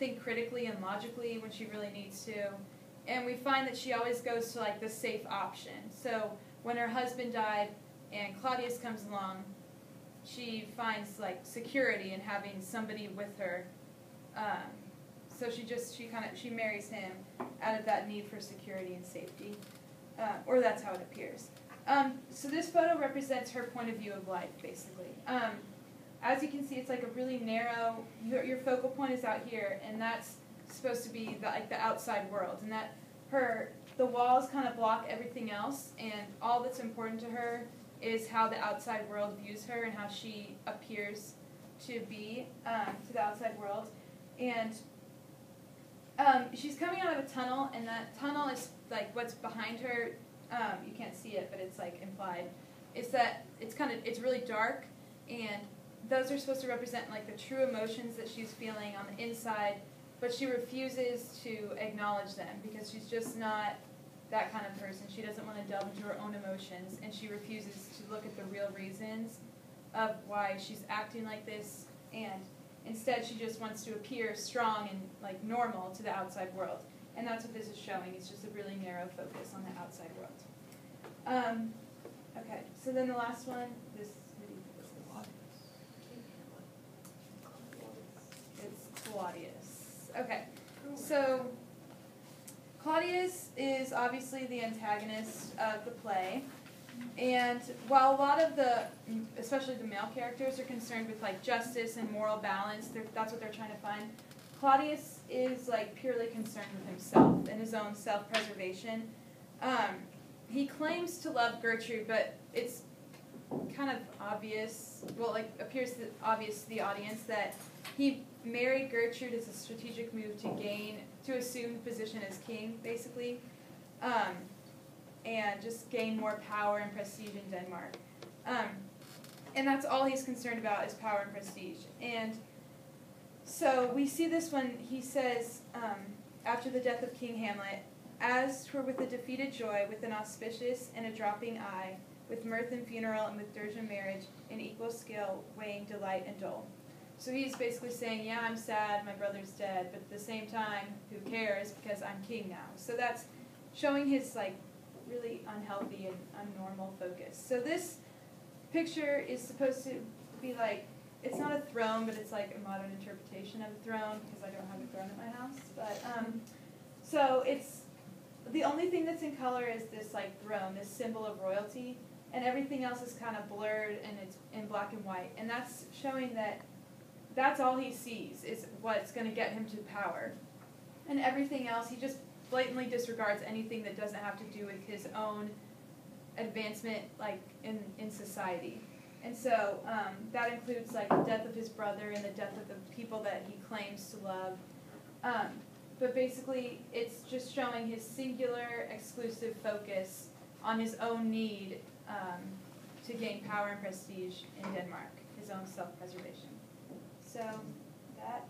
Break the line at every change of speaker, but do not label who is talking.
think critically and logically when she really needs to. And we find that she always goes to like the safe option. So when her husband died and Claudius comes along, she finds like security in having somebody with her. So she marries him out of that need for security and safety, or that's how it appears. So this photo represents her point of view of life, basically. As you can see, it's like a really narrow. Your focal point is out here, and that's supposed to be the outside world, and that the walls kind of block everything else, and all that's important to her is how the outside world views her and how she appears to be to the outside world. And she's coming out of a tunnel, and that tunnel is like what's behind her. You can't see it, but it's like implied. Is that it's really dark, and those are supposed to represent like the true emotions that she's feeling on the inside, but she refuses to acknowledge them because she's just not that kind of person. She doesn't want to delve into her own emotions, and she refuses to look at the real reasons of why she's acting like this, and instead she just wants to appear strong and like normal to the outside world. And that's what this is showing. It's just a really narrow focus on the outside world. Okay, so then the last one, this it's Claudius. Okay, so Claudius is obviously the antagonist of the play, and while a lot of especially the male characters are concerned with like justice and moral balance, that's what they're trying to find, Claudius is like purely concerned with himself and his own self-preservation. He claims to love Gertrude, but it's kind of obvious, well, like appears obvious to the audience that he married Gertrude as a strategic move to assume the position as king, basically, and just gain more power and prestige in Denmark. And that's all he's concerned about is power and prestige. And so we see this when he says, after the death of King Hamlet, "As 'twere with a defeated joy, with an auspicious and a dropping eye, with mirth and funeral and with dirge and marriage, in equal scale weighing delight and dole." So he's basically saying, yeah, I'm sad, my brother's dead, but at the same time, who cares, because I'm king now. So that's showing his like really unhealthy and unnormal focus. So this picture is supposed to be like, it's not a throne, but it's like a modern interpretation of a throne, because I don't have a throne at my house. But so it's the only thing that's in color is this like throne, this symbol of royalty, and everything else is kind of blurred and it's in black and white. And that's showing that that's all he sees is what's going to get him to power. And everything else, he just blatantly disregards anything that doesn't have to do with his own advancement like in society. And so that includes like the death of his brother and the death of the people that he claims to love. But basically, it's just showing his singular, exclusive focus on his own need to gain power and prestige in Denmark, his own self-preservation. So that